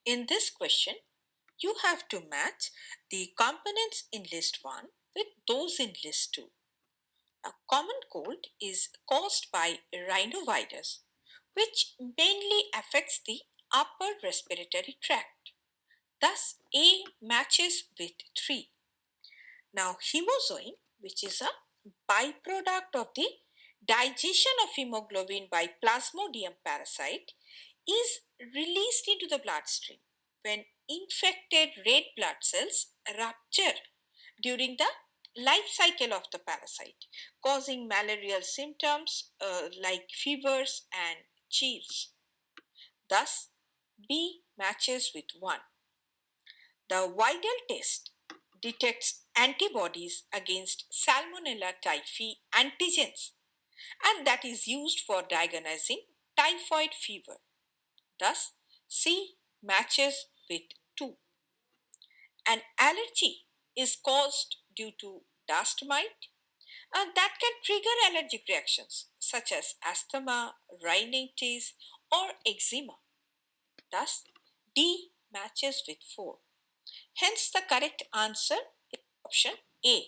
In this question, you have to match the components in list 1 with those in list 2. A common cold is caused by rhinovirus, which mainly affects the upper respiratory tract. Thus, A matches with 3. Now, hemozoin, which is a byproduct of the digestion of hemoglobin by Plasmodium parasite, is released into the bloodstream when infected red blood cells rupture during the life cycle of the parasite, causing malarial symptoms like fevers and chills. Thus, B matches with 1. The Widal test detects antibodies against Salmonella typhi antigens, and that is used for diagnosing typhoid fever. Thus, C matches with 2. An allergy is caused due to dust mite, and that can trigger allergic reactions such as asthma, rhinitis, or eczema. Thus, D matches with 4. Hence, the correct answer is option A.